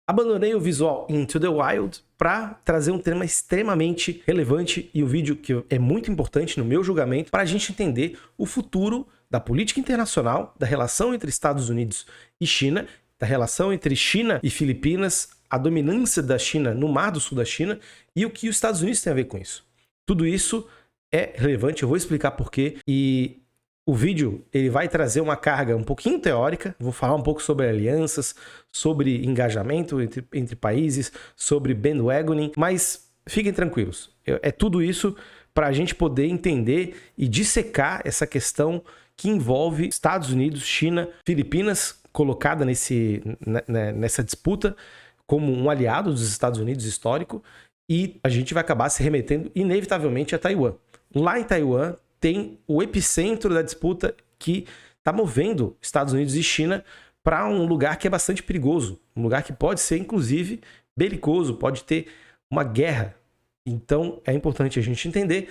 Abandonei o visual Into the Wild para trazer um tema extremamente relevante e um vídeo que é muito importante no meu julgamento para a gente entender o futuro da política internacional, da relação entre Estados Unidos e China, da relação entre China e Filipinas, a dominância da China no Mar do Sul da China e o que os Estados Unidos têm a ver com isso. Tudo isso é relevante, eu vou explicar por quê, e o vídeo ele vai trazer uma carga um pouquinho teórica, vou falar um pouco sobre alianças, sobre engajamento entre países, sobre bandwagoning, mas fiquem tranquilos, é tudo isso para a gente poder entender e dissecar essa questão que envolve Estados Unidos, China, Filipinas, colocada nessa disputa como um aliado dos Estados Unidos histórico, e a gente vai acabar se remetendo inevitavelmente a Taiwan. Lá em Taiwan tem o epicentro da disputa que está movendo Estados Unidos e China para um lugar que é bastante perigoso, um lugar que pode ser, inclusive, belicoso, pode ter uma guerra. Então, é importante a gente entender,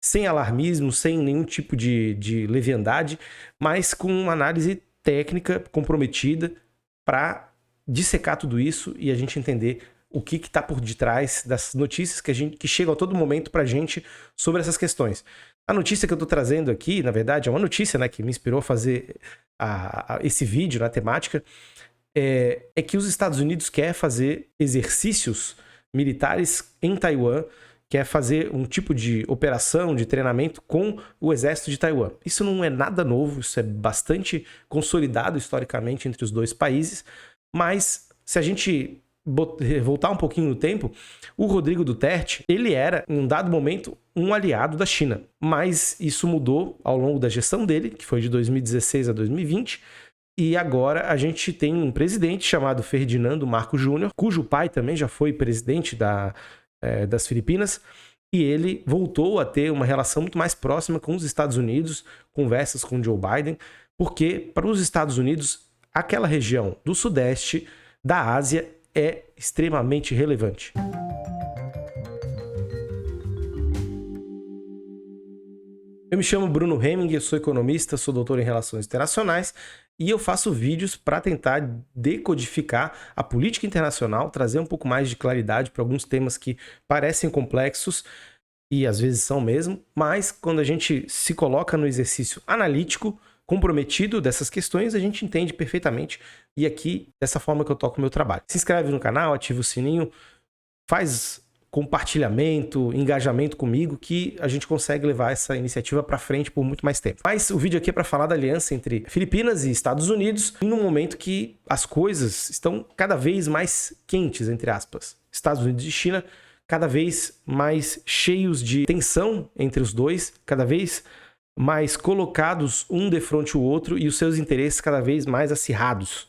sem alarmismo, sem nenhum tipo de leviandade, mas com uma análise técnica comprometida para dissecar tudo isso e a gente entender o que está por detrás das notícias que chegam a todo momento para a gente sobre essas questões. A notícia que eu estou trazendo aqui, na verdade, é uma notícia, né, que me inspirou a fazer esse vídeo na temática, é que os Estados Unidos quer fazer exercícios militares em Taiwan, quer fazer um tipo de operação, de treinamento com o exército de Taiwan. Isso não é nada novo, isso é bastante consolidado historicamente entre os dois países, mas se a gente voltar um pouquinho no tempo, o Rodrigo Duterte, ele era, em um dado momento, um aliado da China. Mas isso mudou ao longo da gestão dele, que foi de 2016 a 2020, e agora a gente tem um presidente chamado Ferdinando Marcos Júnior, cujo pai também já foi presidente das Filipinas, e ele voltou a ter uma relação muito mais próxima com os Estados Unidos, conversas com Joe Biden, porque para os Estados Unidos, aquela região do Sudeste da Ásia é extremamente relevante. Eu me chamo Bruno Hemming, eu sou economista, sou doutor em Relações Internacionais e eu faço vídeos para tentar decodificar a política internacional, trazer um pouco mais de claridade para alguns temas que parecem complexos e às vezes são mesmo, mas quando a gente se coloca no exercício analítico, comprometido dessas questões, a gente entende perfeitamente. E aqui, dessa forma que eu toco o meu trabalho. Se inscreve no canal, ativa o sininho, faz compartilhamento, engajamento comigo, que a gente consegue levar essa iniciativa para frente por muito mais tempo. Mas o vídeo aqui é para falar da aliança entre Filipinas e Estados Unidos, num momento que as coisas estão cada vez mais quentes, entre aspas. Estados Unidos e China cada vez mais cheios de tensão entre os dois, cada vez mais colocados um defronte o outro e os seus interesses cada vez mais acirrados.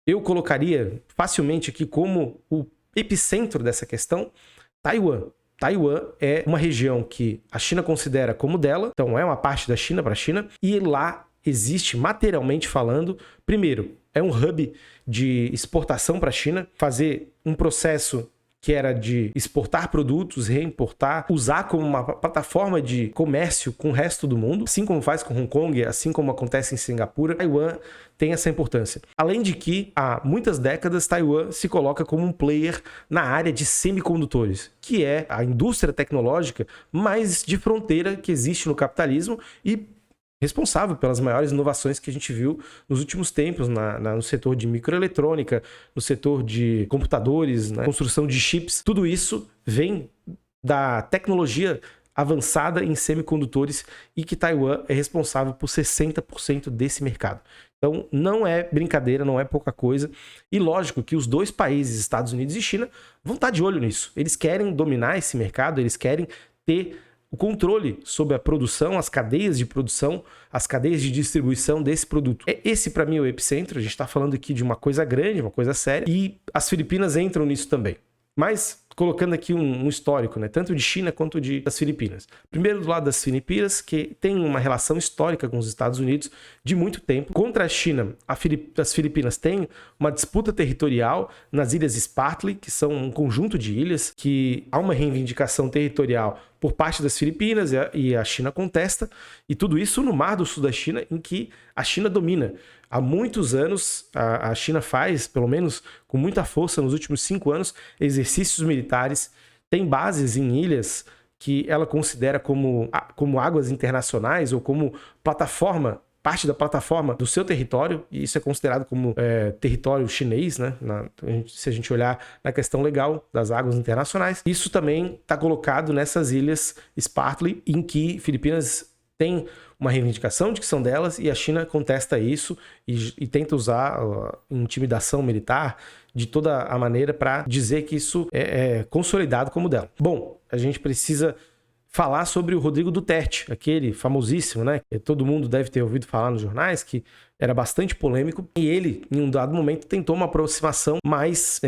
Eu colocaria facilmente aqui como o epicentro dessa questão Taiwan. Taiwan é uma região que a China considera como dela, então é uma parte da China para a China, e lá existe, materialmente falando, primeiro, é um hub de exportação para a China, fazer um processo que era de exportar produtos, reimportar, usar como uma plataforma de comércio com o resto do mundo, assim como faz com Hong Kong, assim como acontece em Singapura, Taiwan tem essa importância. Além de que, há muitas décadas, Taiwan se coloca como um player na área de semicondutores, que é a indústria tecnológica mais de fronteira que existe no capitalismo e responsável pelas maiores inovações que a gente viu nos últimos tempos no setor de microeletrônica, no setor de computadores, na construção de chips. Tudo isso vem da tecnologia avançada em semicondutores e que Taiwan é responsável por 60% desse mercado. Então não é brincadeira, não é pouca coisa. E lógico que os dois países, Estados Unidos e China, vão estar de olho nisso. Eles querem dominar esse mercado, eles querem ter o controle sobre a produção, as cadeias de produção, as cadeias de distribuição desse produto. Esse, para mim, é o epicentro. A gente está falando aqui de uma coisa grande, uma coisa séria, e as Filipinas entram nisso também. Mas, colocando aqui um histórico, né? Tanto de China quanto das Filipinas. Primeiro, do lado das Filipinas, que tem uma relação histórica com os Estados Unidos de muito tempo. Contra a China, as Filipinas têm uma disputa territorial nas ilhas Spratly, que são um conjunto de ilhas, que há uma reivindicação territorial por parte das Filipinas e a China contesta, e tudo isso no Mar do Sul da China, em que a China domina. Há muitos anos, a China faz, pelo menos com muita força nos últimos 5 anos, exercícios militares, tem bases em ilhas que ela considera como águas internacionais ou como plataforma, parte da plataforma do seu território, e isso é considerado como território chinês, né? Se a gente olhar na questão legal das águas internacionais. Isso também está colocado nessas ilhas Spratly, em que Filipinas tem uma reivindicação de que são delas e a China contesta isso e tenta usar a intimidação militar de toda a maneira para dizer que isso é consolidado como dela. Bom, a gente precisa falar sobre o Rodrigo Duterte, aquele famosíssimo, né? Todo mundo deve ter ouvido falar nos jornais, que era bastante polêmico. E ele, em um dado momento, tentou uma aproximação mais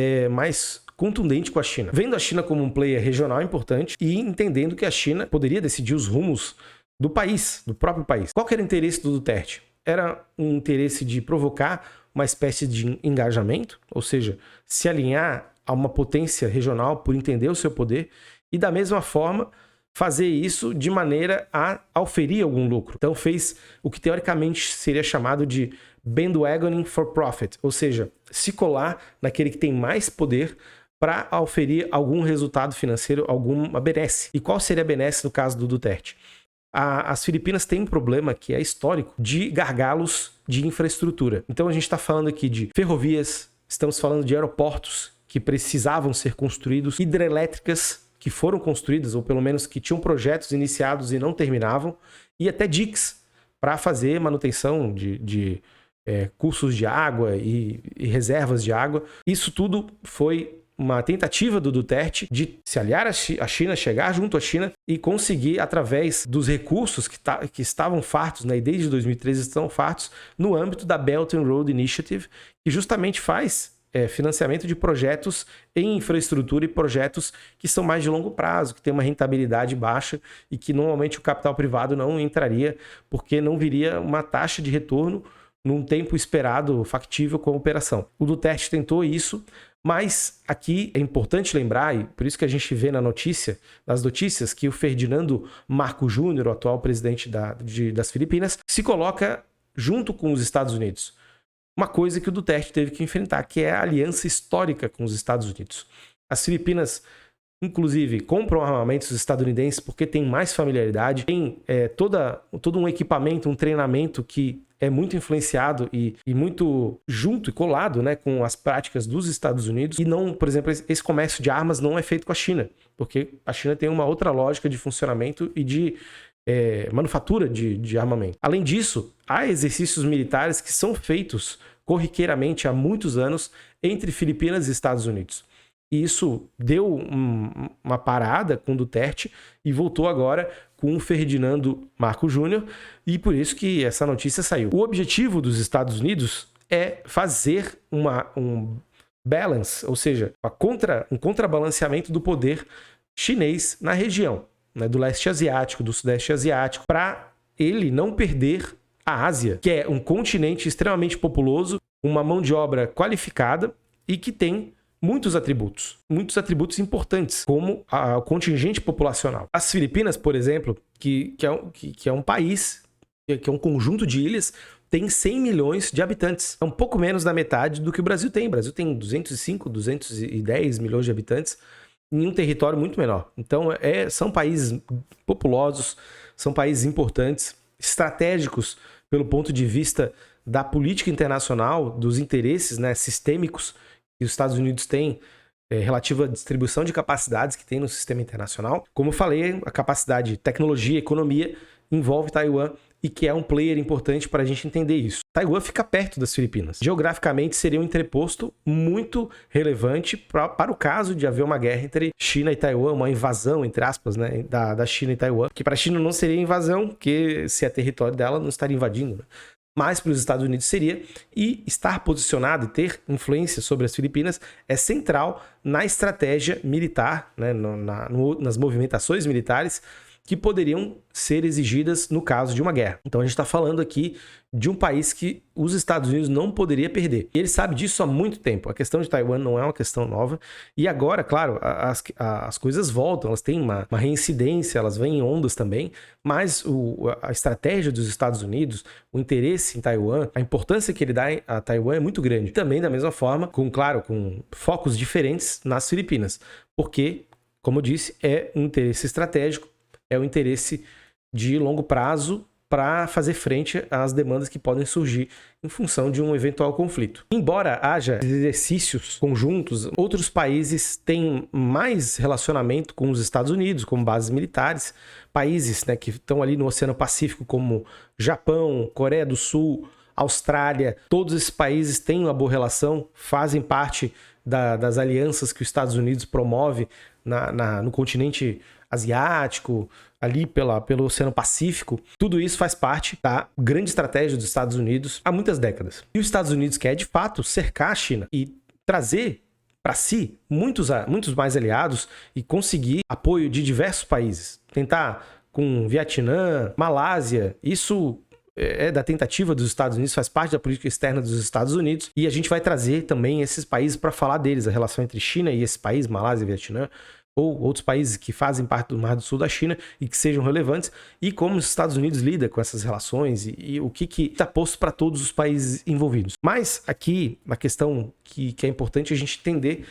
contundente com a China. Vendo a China como um player regional importante e entendendo que a China poderia decidir os rumos do país, do próprio país. Qual que era o interesse do Duterte? Era um interesse de provocar uma espécie de engajamento, ou seja, se alinhar a uma potência regional por entender o seu poder e, da mesma forma, fazer isso de maneira a auferir algum lucro. Então fez o que teoricamente seria chamado de bandwagoning for profit, ou seja, se colar naquele que tem mais poder para auferir algum resultado financeiro, alguma benesse. E qual seria a benesse no caso do Duterte? As Filipinas têm um problema que é histórico de gargalos de infraestrutura. Então a gente está falando aqui de ferrovias, estamos falando de aeroportos que precisavam ser construídos, hidrelétricas que foram construídas, ou pelo menos que tinham projetos iniciados e não terminavam, e até diques para fazer manutenção de cursos de água e reservas de água. Isso tudo foi uma tentativa do Duterte de se aliar à China, chegar junto à China e conseguir, através dos recursos que estavam fartos, né, e desde 2013 estão fartos, no âmbito da Belt and Road Initiative, que justamente faz financiamento de projetos em infraestrutura e projetos que são mais de longo prazo, que tem uma rentabilidade baixa e que normalmente o capital privado não entraria porque não viria uma taxa de retorno num tempo esperado factível com a operação. O Duterte tentou isso, mas aqui é importante lembrar, e por isso que a gente vê nas notícias, que o Ferdinando Marcos Júnior, o atual presidente das Filipinas, se coloca junto com os Estados Unidos. Uma coisa que o Duterte teve que enfrentar, que é a aliança histórica com os Estados Unidos. As Filipinas, inclusive, compram armamentos estadunidenses porque tem mais familiaridade, tem todo um equipamento, um treinamento que é muito influenciado e muito junto e colado, né, com as práticas dos Estados Unidos. E não, por exemplo, esse comércio de armas não é feito com a China, porque a China tem uma outra lógica de funcionamento e de manufatura de armamento. Além disso, há exercícios militares que são feitos corriqueiramente há muitos anos entre Filipinas e Estados Unidos. E isso deu uma parada com Duterte e voltou agora com o Ferdinando Marcos Júnior, e por isso que essa notícia saiu. O objetivo dos Estados Unidos é fazer um balance, ou seja, um contrabalanceamento do poder chinês na região, né, do leste asiático, do sudeste asiático, para ele não perder a Ásia, que é um continente extremamente populoso, uma mão de obra qualificada e que tem muitos atributos importantes, como o contingente populacional. As Filipinas, por exemplo, que é um país, que é um conjunto de ilhas, tem 100 milhões de habitantes. É um pouco menos da metade do que o Brasil tem. O Brasil tem 205, 210 milhões de habitantes em um território muito menor. Então, são países populosos, são países importantes, estratégicos pelo ponto de vista da política internacional, dos interesses, né, sistêmicos que os Estados Unidos têm relativa à distribuição de capacidades que tem no sistema internacional. Como eu falei, a capacidade de tecnologia, economia, envolve Taiwan e que é um player importante para a gente entender isso. Taiwan fica perto das Filipinas. Geograficamente, seria um entreposto muito relevante para o caso de haver uma guerra entre China e Taiwan, uma invasão, entre aspas, né, da China e Taiwan, que para a China não seria invasão, porque se é território dela, não estaria invadindo, né? Mas para os Estados Unidos seria, e estar posicionado e ter influência sobre as Filipinas é central na estratégia militar, né, nas movimentações militares que poderiam ser exigidas no caso de uma guerra. Então a gente está falando aqui de um país que os Estados Unidos não poderia perder. E ele sabe disso há muito tempo. A questão de Taiwan não é uma questão nova. E agora, claro, as coisas voltam, elas têm uma reincidência, elas vêm em ondas também, mas a estratégia dos Estados Unidos, o interesse em Taiwan, a importância que ele dá a Taiwan é muito grande. Também da mesma forma, com focos diferentes nas Filipinas. Porque, como eu disse, é um interesse estratégico, é um interesse de longo prazo para fazer frente às demandas que podem surgir em função de um eventual conflito. Embora haja exercícios conjuntos, outros países têm mais relacionamento com os Estados Unidos, como bases militares, países, né, que estão ali no Oceano Pacífico, como Japão, Coreia do Sul, Austrália. Todos esses países têm uma boa relação, fazem parte das alianças que os Estados Unidos promove no continente asiático, ali pelo Oceano Pacífico. Tudo isso faz parte da grande estratégia dos Estados Unidos há muitas décadas. E os Estados Unidos quer, de fato, cercar a China e trazer para si muitos mais aliados e conseguir apoio de diversos países. Tentar com Vietnã, Malásia, isso é da tentativa dos Estados Unidos, faz parte da política externa dos Estados Unidos, e a gente vai trazer também esses países para falar deles, a relação entre China e esses países, Malásia e Vietnã, ou outros países que fazem parte do Mar do Sul da China e que sejam relevantes, e como os Estados Unidos lida com essas relações e o que está posto para todos os países envolvidos. Mas aqui, a questão que é importante a gente entender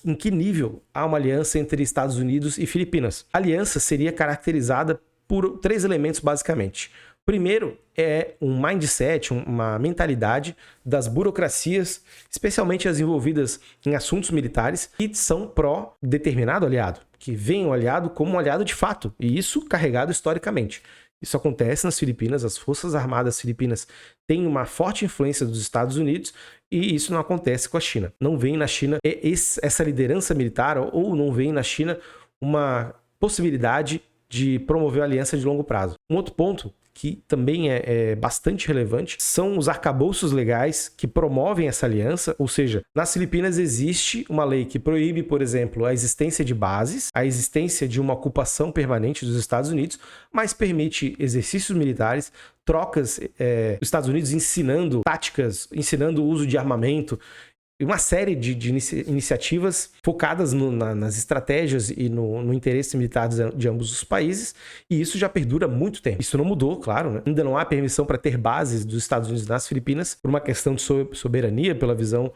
em que nível há uma aliança entre Estados Unidos e Filipinas. A aliança seria caracterizada por 3 elementos, basicamente. Primeiro é um mindset, uma mentalidade das burocracias, especialmente as envolvidas em assuntos militares, que são pró-determinado aliado, que veem o aliado como um aliado de fato, e isso carregado historicamente. Isso acontece nas Filipinas, as Forças Armadas Filipinas têm uma forte influência dos Estados Unidos, e isso não acontece com a China. Não vem na China essa liderança militar, ou não vem na China uma possibilidade de promover a aliança de longo prazo. Um outro ponto que também é bastante relevante, são os arcabouços legais que promovem essa aliança, ou seja, nas Filipinas existe uma lei que proíbe, por exemplo, a existência de bases, a existência de uma ocupação permanente dos Estados Unidos, mas permite exercícios militares, trocas, os Estados Unidos ensinando táticas, ensinando o uso de armamento, e uma série de iniciativas focadas nas estratégias e no interesse militar de ambos os países, e isso já perdura há muito tempo. Isso não mudou, claro, né? Ainda não há permissão para ter bases dos Estados Unidos nas Filipinas, por uma questão de soberania, pela visão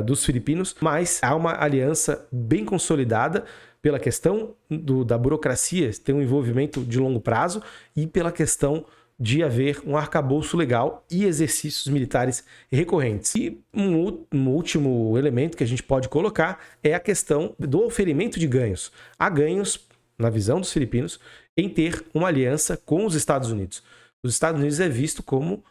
dos filipinos, mas há uma aliança bem consolidada pela questão da burocracia, ter um envolvimento de longo prazo, e pela questão de haver um arcabouço legal e exercícios militares recorrentes. E um último elemento que a gente pode colocar é a questão do oferimento de ganhos. Há ganhos, na visão dos filipinos, em ter uma aliança com os Estados Unidos. Os Estados Unidos é visto como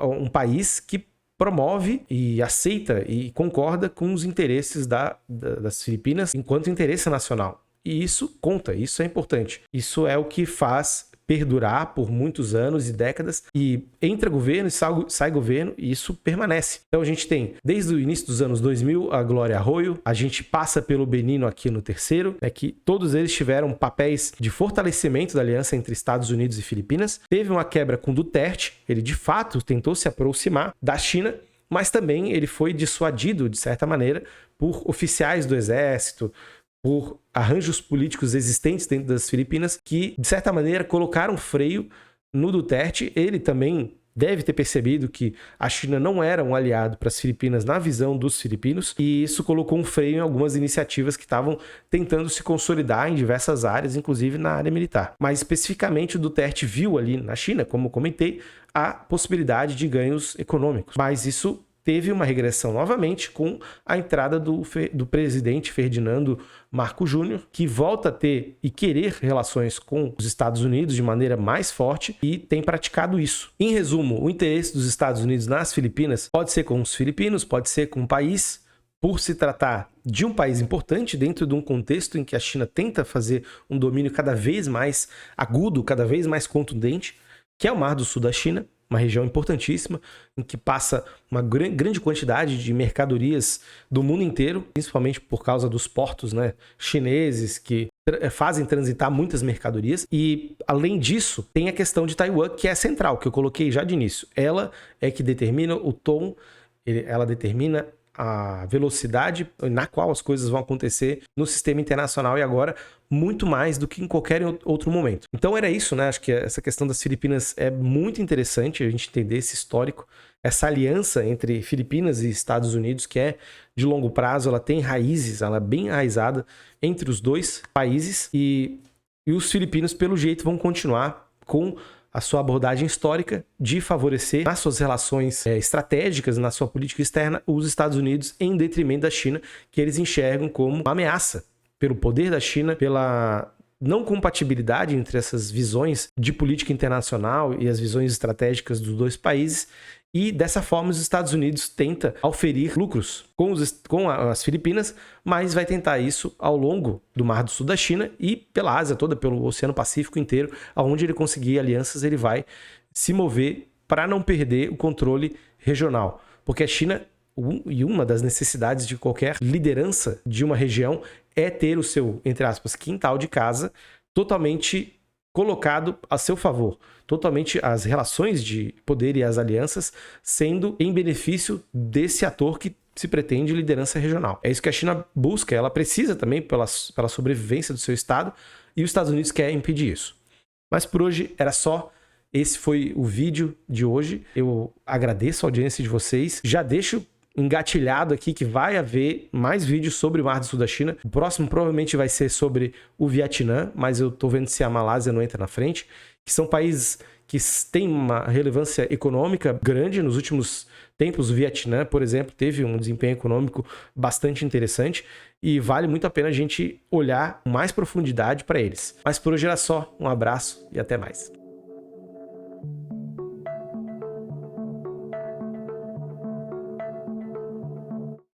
um país que promove e aceita e concorda com os interesses das Filipinas enquanto interesse nacional. E isso conta, isso é importante. Isso é o que faz perdurar por muitos anos e décadas, e entra governo e sai governo, e isso permanece. Então a gente tem, desde o início dos anos 2000, a Glória Arroyo, a gente passa pelo Benigno aqui no terceiro, que todos eles tiveram papéis de fortalecimento da aliança entre Estados Unidos e Filipinas. Teve uma quebra com Duterte, ele de fato tentou se aproximar da China, mas também ele foi dissuadido, de certa maneira, por oficiais do exército, por arranjos políticos existentes dentro das Filipinas, que, de certa maneira, colocaram freio no Duterte. Ele também deve ter percebido que a China não era um aliado para as Filipinas na visão dos filipinos, e isso colocou um freio em algumas iniciativas que estavam tentando se consolidar em diversas áreas, inclusive na área militar. Mas, especificamente, o Duterte viu ali na China, como comentei, a possibilidade de ganhos econômicos. Mas isso teve uma regressão novamente com a entrada do presidente Ferdinando Marcos Júnior, que volta a ter e querer relações com os Estados Unidos de maneira mais forte e tem praticado isso. Em resumo, o interesse dos Estados Unidos nas Filipinas pode ser com os filipinos, pode ser com o país, por se tratar de um país importante dentro de um contexto em que a China tenta fazer um domínio cada vez mais agudo, cada vez mais contundente, que é o Mar do Sul da China. uma região importantíssima, em que passa uma grande quantidade de mercadorias do mundo inteiro, principalmente por causa dos portos, né, chineses que fazem transitar muitas mercadorias. E, além disso, tem a questão de Taiwan, que é central, que eu coloquei já de início. Ela é que determina o tom, ela determina a velocidade na qual as coisas vão acontecer no sistema internacional e agora muito mais do que em qualquer outro momento. Então era isso, né? Acho que essa questão das Filipinas é muito interessante a gente entender esse histórico, essa aliança entre Filipinas e Estados Unidos, que é de longo prazo, ela tem raízes, ela é bem enraizada entre os dois países e os filipinos, pelo jeito, vão continuar com a sua abordagem histórica de favorecer nas suas relações estratégicas, na sua política externa, os Estados Unidos em detrimento da China, que eles enxergam como uma ameaça pelo poder da China, pela não compatibilidade entre essas visões de política internacional e as visões estratégicas dos dois países. E dessa forma os Estados Unidos tenta auferir lucros com as Filipinas, mas vai tentar isso ao longo do Mar do Sul da China e pela Ásia toda, pelo Oceano Pacífico inteiro, aonde ele conseguir alianças, ele vai se mover para não perder o controle regional. Porque a China, e uma das necessidades de qualquer liderança de uma região, é ter o seu, entre aspas, quintal de casa totalmente colocado a seu favor, totalmente as relações de poder e as alianças sendo em benefício desse ator que se pretende liderança regional. É isso que a China busca, ela precisa também pela sobrevivência do seu Estado e os Estados Unidos querem impedir isso. Mas por hoje era só. Esse foi o vídeo de hoje. Eu agradeço a audiência de vocês. Já deixo engatilhado aqui que vai haver mais vídeos sobre o Mar do Sul da China. O próximo provavelmente vai ser sobre o Vietnã, mas eu tô vendo se a Malásia não entra na frente, que são países que têm uma relevância econômica grande. Nos últimos tempos, o Vietnã, por exemplo, teve um desempenho econômico bastante interessante e vale muito a pena a gente olhar com mais profundidade para eles. Mas por hoje era só. Um abraço e até mais.